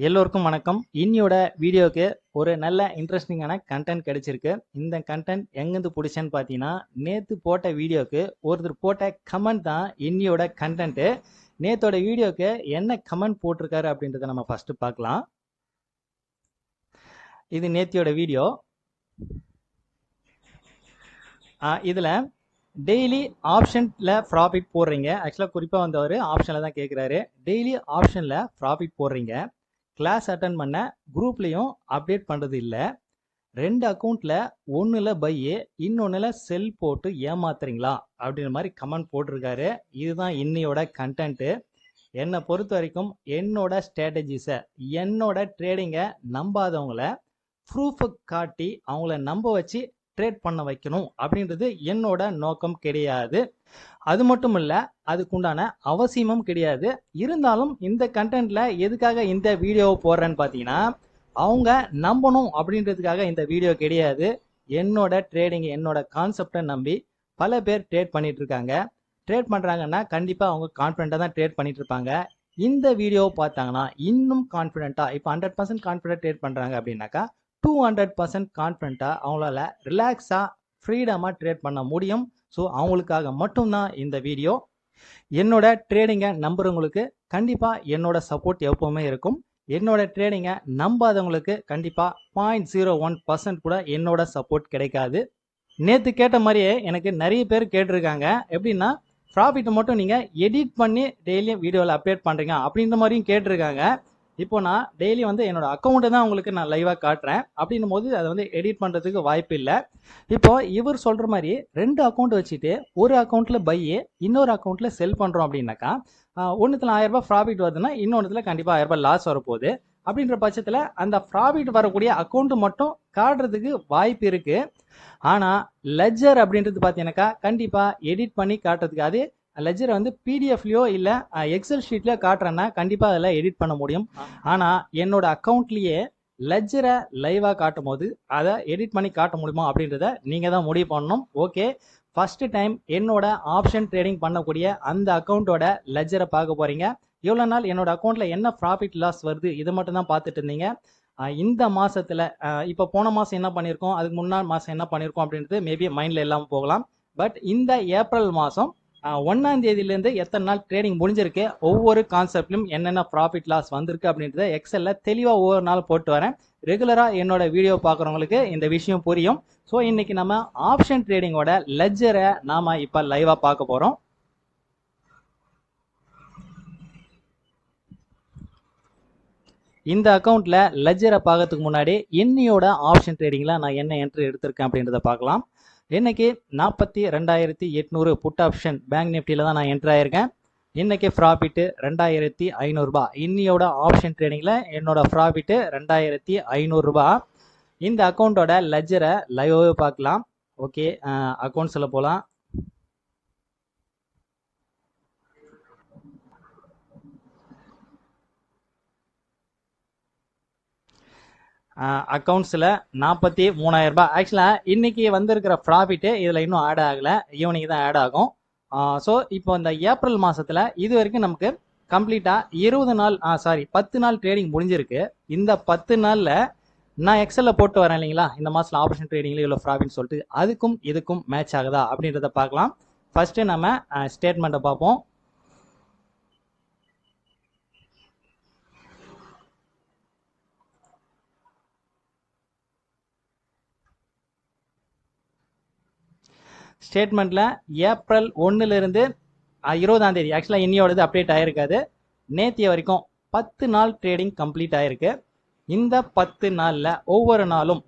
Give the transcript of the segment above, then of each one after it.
எல்லோருக்கும் வணக்கம். இன்னியோட வீடியோக்கு ஒரு நல்ல இன்ட்ரெஸ்டிங்கான கண்டென்ட் கிடைச்சிருக்கு. இந்த கண்டென்ட் எங்கேருந்து பிடிச்சேன்னு பார்த்தீங்கன்னா, நேற்று போட்ட வீடியோக்கு ஒருத்தர் போட்ட கமெண்ட் தான் இன்னியோட கண்டென்ட்டு. நேத்தோட வீடியோக்கு என்ன கமெண்ட் போட்டிருக்காரு அப்படின்றத நம்ம ஃபர்ஸ்ட் பார்க்கலாம். இது நேத்தியோட வீடியோ. இதில் டெய்லி ஆப்ஷனில் ப்ராஃபிட் போடுறீங்க. ஆக்சுவலாக குறிப்பாக வந்தவர் ஆப்ஷனில் தான் கேட்குறாரு. டெய்லி ஆப்ஷனில் ப்ராஃபிட் போடுறீங்க, கிளாஸ் அட்டன் பண்ண குரூப்லேயும் அப்டேட் பண்ணுறது இல்லை, 2 அக்கௌண்ட்டில் ஒன்றில் பை இன்னொன்றில் செல் போட்டு ஏமாத்துறீங்களா அப்படின்ற மாதிரி கமெண்ட் போட்டிருக்காரு. இதுதான் இன்னையோட கண்டென்ட்டு. என்னை பொறுத்த வரைக்கும் என்னோட ஸ்ட்ராட்டஜிஸை, என்னோட ட்ரேடிங்கை நம்பாதவங்கள ப்ரூஃபை காட்டி அவங்கள நம்ப வச்சு ட்ரேட் பண்ண வைக்கணும் அப்படின்றது என்னோட நோக்கம் கிடையாது. அது மட்டும் இல்லை, அதுக்குண்டான அவசியமும் கிடையாது. இருந்தாலும் இந்த கண்டென்ட்ல எதுக்காக இந்த வீடியோவை போடுறேன்னு பார்த்தீங்கன்னா, அவங்க நம்பணும் அப்படின்றதுக்காக இந்த வீடியோ கிடையாது. என்னோட ட்ரேடிங், என்னோட கான்செப்டை நம்பி பல பேர் ட்ரேட் பண்ணிட்டு இருக்காங்க. ட்ரேட் பண்ணுறாங்கன்னா கண்டிப்பாக அவங்க கான்ஃபிடென்ட்டாக தான் ட்ரேட் பண்ணிட்டு இருப்பாங்க. இந்த வீடியோவை பார்த்தாங்கன்னா இன்னும் கான்ஃபிடென்ட்டாக, இப்போ 100% கான்ஃபிடென்ட் ட்ரேட் பண்ணுறாங்க அப்படின்னாக்கா 200% கான்ஃபிடென்ட்டாக அவங்களால ரிலாக்ஸாக ஃப்ரீடமாக ட்ரேட் பண்ண முடியும். ஸோ அவங்களுக்காக மட்டும்தான் இந்த வீடியோ. என்னோட ட்ரேடிங்கை நம்புறவங்களுக்கு கண்டிப்பாக என்னோட சப்போர்ட் எப்போவுமே இருக்கும். என்னோட ட்ரேடிங்கை நம்பாதவங்களுக்கு கண்டிப்பாக 0.01% கூட என்னோட சப்போர்ட் கிடைக்காது. நேற்று கேட்ட மாதிரியே எனக்கு நிறைய பேர் கேட்டிருக்காங்க. எப்படின்னா, ப்ராஃபிட்டை மட்டும் நீங்கள் எடிட் பண்ணி டெய்லியும் வீடியோவில் அப்டேட் பண்ணுறீங்க அப்படின்ற மாதிரியும் கேட்டிருக்காங்க. இப்போ நான் டெய்லி என்னோட அக்கௌண்ட்டை தான் உங்களுக்கு நான் லைவாக காட்டுறேன். அப்படின்னும் போது அதை எடிட் பண்ணுறதுக்கு வாய்ப்பு இல்லை. இப்போ இவர் சொல்கிற மாதிரி 2 அக்கௌண்ட் வச்சுட்டு ஒரு அக்கௌண்ட்டில் பை, இன்னொரு அக்கௌண்ட்டில் செல் பண்ணுறோம் அப்படின்னாக்கா, ஒன்றுத்தில் 1000 ரூபாய் ப்ராஃபிட் வருதுன்னா இன்னொன்றுத்தில் கண்டிப்பாக 1000 ரூபாய் லாஸ் வரப்போகுது. அப்படின்ற பட்சத்தில் அந்த ப்ராஃபிட் வரக்கூடிய அக்கௌண்ட் மட்டும் காட்டுறதுக்கு வாய்ப்பு இருக்குது. ஆனால் லெட்ஜர் அப்படின்றது பார்த்தீங்கன்னாக்கா கண்டிப்பாக எடிட் பண்ணி காட்டுறதுக்கு, அது லெட்ஜரை பிடிஎஃப்லையோ இல்லை எக்ஸல் ஷீட்லையோ காட்டுறேன்னா கண்டிப்பாக அதில் எடிட் பண்ண முடியும். ஆனால் என்னோட அக்கௌண்ட்லேயே லெட்ஜரை லைவாக காட்டும் போது அதை எடிட் பண்ணி காட்ட முடியுமா அப்படின்றத நீங்கள் தான் முடிவு பண்ணணும். ஓகே, ஃபஸ்ட்டு டைம் என்னோட ஆப்ஷன் ட்ரேடிங் பண்ணக்கூடிய அந்த அக்கௌண்ட்டோட லெட்ஜரை பார்க்க போகிறீங்க. எவ்வளோ நாள் என்னோட அக்கௌண்ட்டில் என்ன ப்ராஃபிட் லாஸ் வருது இதை மட்டும் தான் பார்த்துட்டு இருந்தீங்க. இந்த மாதத்தில் இப்போ போன மாதம் என்ன பண்ணியிருக்கோம், அதுக்கு முன்னாள் மாதம் என்ன பண்ணியிருக்கோம் அப்படின்றது மேபி மைண்டில் இல்லாமல் போகலாம். பட் இந்த ஏப்ரல் மாதம் 1ஆம் தேதியிலேருந்து எத்தனை நாள் ட்ரேடிங் முடிஞ்சிருக்கு, ஒவ்வொரு கான்செப்ட்லையும் என்னென்ன ப்ராஃபிட் லாஸ் வந்திருக்கு அப்படின்றத எக்ஸலில் தெளிவாக ஒவ்வொரு நாள் போட்டு வரேன். ரெகுலராக என்னோட வீடியோ பார்க்குறவங்களுக்கு இந்த விஷயம் புரியும். ஸோ இன்னைக்கு நம்ம ஆப்ஷன் ட்ரேடிங்கோட லெட்ஜரை நாம் இப்போ லைவாக பார்க்க போகிறோம். இந்த அக்கௌண்ட்டில் லெட்ஜரை பார்க்கறதுக்கு முன்னாடி இன்னையோட ஆப்ஷன் ட்ரேடிங்கில் நான் என்ன என்ட்ரி எடுத்திருக்கேன் அப்படின்றத பார்க்கலாம். இன்னைக்கு 42,800 புட் ஆப்ஷன் பேங்க் நிஃப்டியில் தான் நான் என்ட்ரு ஆயிருக்கேன். இன்னைக்கு ப்ராஃபிட்டு 2,500 ரூபாய். இன்னையோட ஆப்ஷன் ட்ரேடிங்கில் என்னோட ப்ராஃபிட்டு 2,500 ரூபாய். இந்த அக்கௌண்ட்டோட லெட்ஜரை லைவாகவே பார்க்கலாம். ஓகே, அக்கௌண்ட்ஸில் போகலாம். அக்கௌண்ட்ஸில் 43,000 ரூபாய். ஆக்சுவலாக இன்னைக்கு வந்திருக்கிற ப்ராஃபிட்டு இதில் இன்னும் ஆட் ஆகலை, ஈவினிங் தான் ஆட் ஆகும். ஸோ இப்போ இந்த ஏப்ரல் மாதத்தில் இது வரைக்கும் நமக்கு கம்ப்ளீட்டாக 10 நாள் ட்ரேடிங் முடிஞ்சிருக்கு. இந்த 10 நாளில் நான் எக்ஸலில் போட்டு வரேன் இல்லைங்களா, இந்த மாதத்தில் ஆப்ஷன் ட்ரேடிங்கில் இவ்வளோ ப்ராஃபிட்னு சொல்லிட்டு, அதுக்கும் இதுக்கும் மேட்ச் ஆகுதா அப்படின்றத பார்க்கலாம். ஃபஸ்ட்டு நம்ம ஸ்டேட்மெண்ட்டை பார்ப்போம். ஸ்டேட்மெண்ட்டில் ஏப்ரல் 1லேருந்து 20ஆம் தேதி, ஆக்சுவலாக இன்னையோடது அப்டேட் ஆகிருக்காது, நேத்திய வரைக்கும் 10 நாள் ட்ரேடிங் கம்ப்ளீட் ஆகிருக்கு. இந்த 10 நாளில் ஒவ்வொரு நாளும்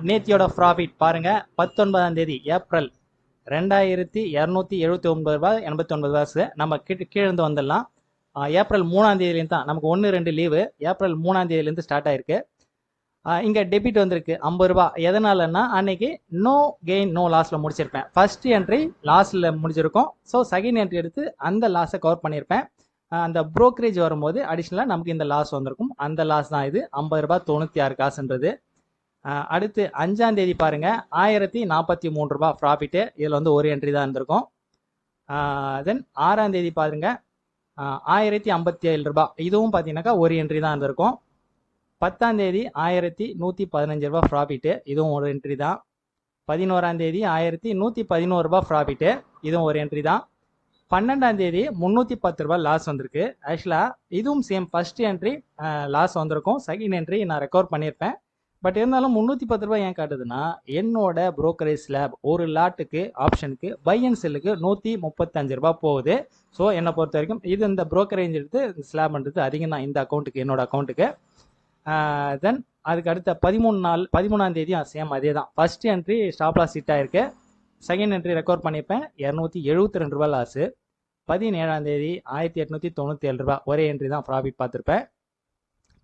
நேத்தியோட ப்ராஃபிட் பாருங்கள். 19ஆம் தேதி ஏப்ரல் 2,279 ரூபாய் 89 காசு. நம்ம கீழேருந்து வந்துடலாம். ஏப்ரல் 3ஆம் தேதியிலேருந்து தான் நமக்கு 1-2 லீவு. ஏப்ரல் 3ஆம் தேதியிலேருந்து ஸ்டார்ட் ஆயிருக்கு. இங்கே டெபிட் வந்திருக்கு 50 ரூபாய். எதனாலன்னா அன்னைக்கு நோ கெயின் நோ லாஸில் முடிச்சிருப்பேன். ஃபர்ஸ்ட் என்ட்ரி லாஸில் முடிஞ்சிருக்கும். ஸோ செகண்ட் என்ட்ரி எடுத்து அந்த லாஸை கவர் பண்ணியிருப்பேன். அந்த ப்ரோக்கரேஜ் வரும்போது அடிஷ்னலாக நமக்கு இந்த லாஸ் வந்திருக்கும். அந்த லாஸ் தான் இது 50 ரூபாய் 96 காசுன்றது. அடுத்து 5ஆம் தேதி பாருங்கள், 1,043 ரூபாய் ப்ராஃபிட்டு. இதில் ஒரு என்ட்ரி தான் இருந்திருக்கும். தென் 6ஆம் தேதி பாருங்க 1,057 ரூபாய். இதுவும் பார்த்தீங்கன்னாக்கா ஒரு என்ட்ரி தான் இருந்திருக்கும். 10ஆம் தேதி 1115 ரூபாய் ப்ராஃபிட்டு, இதுவும் ஒரு என்ட்ரி தான். 11ஆம் தேதி 1111 ரூபாய் ப்ராஃபிட்டு, இதுவும் ஒரு என்ட்ரி தான். 12ஆம் தேதி 310 ரூபாய் லாஸ் வந்திருக்கு. ஆக்சுவலாக இதுவும் சேம் ஃபர்ஸ்ட் என்ட்ரி லாஸ் வந்திருக்கும், செகண்ட் என்ட்ரி நான் ரெக்கவர் பண்ணியிருப்பேன். பட் இருந்தாலும் 310 ரூபாய் ஏன் காட்டுதுன்னா, என்னோட புரோக்கரேஜ் ஸ்லாப் ஒரு லாட்டுக்கு ஆப்ஷனுக்கு பை அண்ட் செல்லுக்கு 135 ரூபாய் போகுது. ஸோ என்னை பொறுத்த வரைக்கும் இது இந்த புரோக்கரேஜ் எடுத்து ஸ்லாப்ன்றது அதிகம் தான் இந்த அக்கௌண்ட்டுக்கு, என்னோட அக்கௌண்ட்டுக்கு. தென் அதுக்கு அடுத்த 13ஆம் தேதி சேம் அதே தான். First entry stop loss hit ஆயிருக்கு, செகண்ட் என்ட்ரி ரெக்கவர் பண்ணியிருப்பேன், 272 ரூபாய் லாஸு. 17ஆம் தேதி 1897 ரூபாய் ஒரே என்ட்ரி தான் ப்ராஃபிட் பார்த்துருப்பேன்.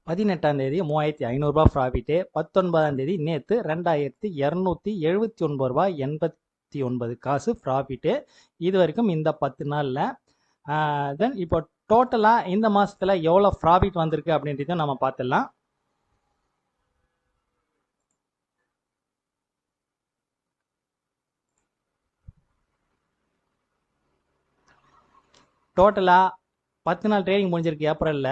18ஆம் தேதி 3500 ரூபாய் ப்ராஃபிட்டு. 19ஆம் தேதி நேற்று 2279 ரூபாய் 89 காசு ப்ராஃபிட்டு. இது வரைக்கும் இந்த 10 நாளில். தென் இப்போ டோட்டலாக இந்த மாதத்தில் எவ்வளோ ப்ராஃபிட் வந்திருக்கு அப்படின்றத நம்ம பார்த்துடலாம். டோட்டலாக 10 நாள் ட்ரேடிங் முடிஞ்சிருக்கு ஏப்ரலில்.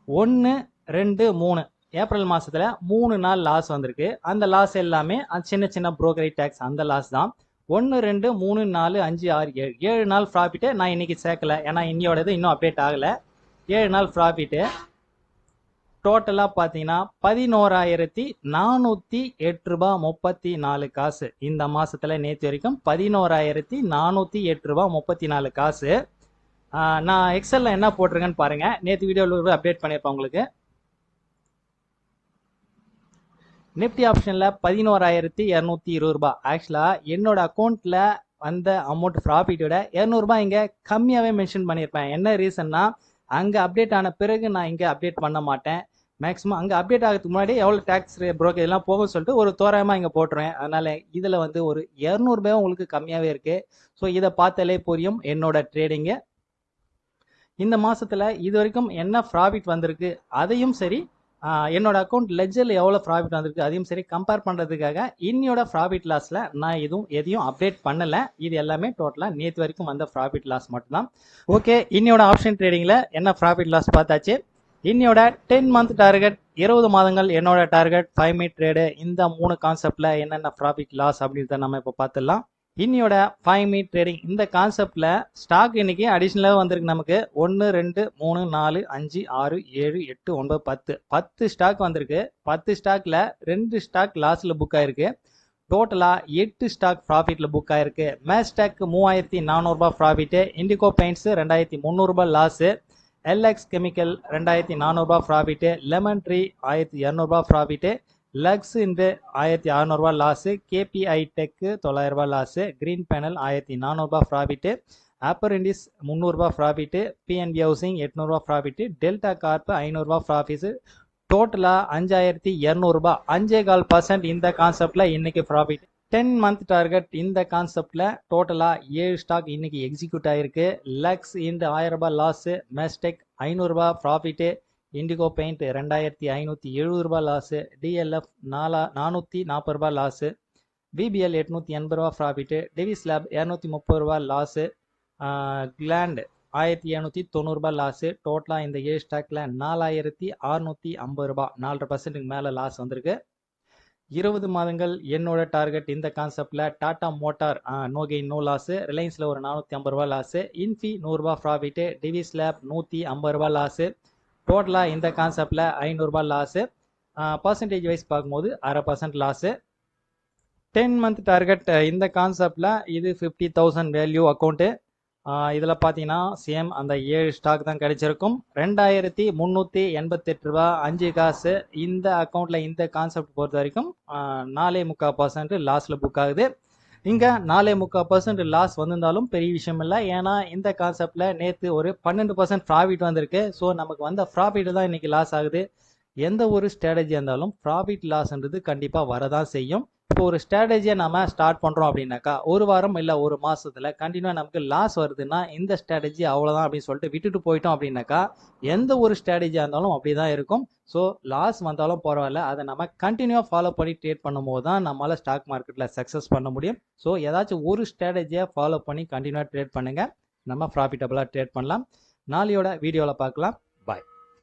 1, 2, 3 ஏப்ரல் மாதத்தில் 3 நாள் லாஸ் வந்திருக்கு. அந்த லாஸ் எல்லாமே சின்ன சின்ன புரோக்கரேஜ் டேக்ஸ் அந்த லாஸ் தான். 1, 2, 3, 4, 5, 6, 7 நாள் ப்ராஃபிட்டு நான் இன்னைக்கு சேர்க்கல, ஏன்னா இன்னையோடது இன்னும் அப்டேட் ஆகலை. 7 நாள் ப்ராஃபிட்டு. டோட்டலாக பார்த்தீங்கன்னா 11,408 ரூபாய் 34 காசு இந்த மாதத்தில். நேற்று வரைக்கும் 11,408 ரூபாய் 34 காசு. நான் எக்ஸல்ல என்ன போட்டிருக்கேன்னு பாருங்க, நேற்று வீடியோவில் அப்டேட் பண்ணியிருப்பேன் உங்களுக்கு. நிஃப்டி ஆப்ஷனில் 11,220 ரூபாய். ஆக்சுவலாக என்னோட அக்கௌண்ட்டில் வந்த அமௌண்ட் ப்ராஃபிட்டோட 200 ரூபாய் இங்கே கம்மியாகவே மென்ஷன் பண்ணியிருப்பேன். என்ன ரீசன்னா, அங்கே அப்டேட் ஆன பிறகு நான் இங்கே அப்டேட் பண்ண மாட்டேன். மேக்ஸிமம் அங்கே அப்டேட் ஆகிறதுக்கு முன்னாடி எவ்வளோ டேக்ஸ் புரோக்கர் எல்லாம் போகும்னு சொல்லிட்டு ஒரு தோராயமாக இங்கே போட்டுருவேன். அதனால் இதில் வந்து ஒரு 200 ரூபாய் உங்களுக்கு கம்மியாகவே இருக்குது. ஸோ இதை பார்த்தாலே புரியும் என்னோட ட்ரேடிங்கு. இந்த மாதத்தில் இது வரைக்கும் என்ன ப்ராஃபிட் வந்திருக்கு அதையும் சரி, என்னோட அக்கௌண்ட் லெஜரில் எவ்வளோ ப்ராஃபிட் வந்திருக்கு அதையும் சரி கம்பேர் பண்ணுறதுக்காக இன்னையோட ப்ராஃபிட் லாஸில் நான் எதையும் அப்டேட் பண்ணலை. இது எல்லாமே டோட்டலாக நேற்று வரைக்கும் வந்த ப்ராஃபிட் லாஸ் மட்டும்தான். ஓகே, இன்னையோட ஆப்ஷன் ட்ரேடிங்கில் என்ன ப்ராஃபிட் லாஸ் பார்த்தாச்சு. இன்னையோட 10 மந்த் டார்கெட், 20 மாதங்கள் என்னோட டார்கெட், 5 மினிட் ட்ரேடு, இந்த 3 கான்செப்டில் என்னென்ன ப்ராஃபிட் லாஸ் அப்படின்றத நம்ம இப்போ பார்த்துடலாம். இன்னையோட 5 மினிட் ட்ரேடிங் இந்த கான்செப்டில் ஸ்டாக் இன்னைக்கு அடிஷ்னலாக வந்திருக்கு நமக்கு. 1, 2, 3, 4, 5, 6, 7, 8, 9, 10 ஸ்டாக் வந்திருக்கு. 10 ஸ்டாக்ல 2 ஸ்டாக் லாஸில் புக் ஆயிருக்கு. டோட்டலாக 8 ஸ்டாக் ப்ராஃபிட்டில் புக் ஆயிருக்கு. மேஸ்டாக் 3,400 ரூபாய் ப்ராஃபிட்டு. இண்டிகோ பெயிண்ட்ஸ் 2,300 ரூபாய் லாஸு. எல்எக்ஸ் கெமிக்கல் 2,400 ரூபாய் ப்ராஃபிட்டு. லெமன் ட்ரீ 1,200 ரூபாய் ப்ராஃபிட்டு. லக்ஸ் இன்று 1,600 ரூபாய் லாஸு. கேபிஐ டெக்கு 900 ரூபாய் லாஸு. கிரீன் பேனல் 1,400 ரூபாய் ப்ராஃபிட்டு. ஆப்பர் இண்டிஸ் 300 ரூபாய் ப்ராஃபிட்டு. பிஎன்பி ஹவுசிங் 800 ரூபாய் ப்ராஃபிட்டு. டெல்டா கார்ப் 500 ரூபாய் ப்ராஃபிட்ஸு. டோட்டலாக 5,200 ரூபாய், 5.25% இந்த கான்செப்டில் இன்னைக்கு ப்ராஃபிட். 10 மந்த் டார்கெட் இந்த கான்செப்டில் டோட்டலாக 7 ஸ்டாக் இன்னைக்கு எக்ஸிக்யூட் ஆகிருக்கு. லக்ஸ் இந்த 1000 ரூபாய் லாஸு. மெஸ்டெக் 500 ரூபாய் ப்ராஃபிட்டு. இண்டிகோ பெயிண்ட் 2,570 ரூபாய் லாஸு. டிஎல்எஃப் 440 ரூபாய் லாஸு. பிபிஎல் 880 ரூபாய் ப்ராஃபிட்டு. டெவிஸ் லேப் 230 ரூபாய் லாஸு. கிளாண்ட் 1,790 ரூபாய் லாஸு. டோட்டலாக இந்த 7 ஸ்டாக்ல 4,650 ரூபாய், 4% மேலே லாஸ் வந்திருக்கு. 20 மாதங்கள் என்னோட டார்கெட் இந்த கான்செப்டில் Tata motor no gain no loss. ரிலையன்ஸில் ஒரு 450 ரூபாய் லாஸு. இன்ஃபி 100 ரூபாய் ப்ராஃபிட்டு. டிவிஸ் லேப் 150 ரூபாய் லாஸு. டோட்டலாக இந்த கான்செப்டில் 500 ரூபாய் லாஸு. பர்சன்டேஜ் வைஸ் பார்க்கும்போது 0.5% லாஸு. 10 மந்த் டார்கெட் இந்த கான்செப்டில் இது 50,000 வேல்யூ அக்கௌண்ட்டு. இதில் பார்த்தீங்கன்னா சேம் அந்த 7 ஸ்டாக் தான் கிடைச்சிருக்கும். 2,388 ரூபா 5 காசு இந்த அக்கௌண்ட்டில் இந்த கான்செப்ட் பொறுத்த வரைக்கும் 4.25% லாஸில் புக் ஆகுது. இங்கே 4.25% லாஸ் வந்திருந்தாலும் பெரிய விஷயம் இல்லை. ஏன்னா இந்த கான்செப்டில் நேற்று ஒரு 12% ப்ராஃபிட் வந்திருக்கு. ஸோ நமக்கு வந்த ப்ராஃபிட் தான் இன்றைக்கி லாஸ் ஆகுது. எந்த ஒரு ஸ்ட்ராட்டஜி இருந்தாலும் ப்ராஃபிட் லாஸ்ன்றது கண்டிப்பாக வரதான் செய்யும். இப்போ ஒரு ஸ்ட்ராட்டஜியை நம்ம ஸ்டார்ட் பண்ணுறோம் அப்படின்னாக்கா ஒரு வாரம் இல்லை ஒரு மாதத்தில் கண்டினியூவாக நமக்கு லாஸ் வருதுன்னா இந்த ஸ்ட்ராட்டஜி அவ்வளோதான் அப்படின்னு சொல்லிட்டு விட்டுட்டு போயிட்டோம் அப்படின்னாக்கா எந்த ஒரு ஸ்ட்ராட்டஜியாக இருந்தாலும் அப்படி தான் இருக்கும். ஸோ லாஸ் வந்தாலும் பரவாயில்ல, அதை நம்ம கண்டினியூவாக ஃபாலோ பண்ணி ட்ரேட் பண்ணும்போது தான் நம்மளால் ஸ்டாக் மார்க்கெட்டில் சக்ஸஸ் பண்ண முடியும். ஸோ ஏதாச்சும் ஒரு ஸ்ட்ராட்டஜியை ஃபாலோ பண்ணி கண்டினியூவாக ட்ரேட் பண்ணுங்கள், நம்ம ப்ராஃபிட்டபுளாக ட்ரேட் பண்ணலாம். நாளையோட வீடியோவில் பார்க்கலாம். பாய்.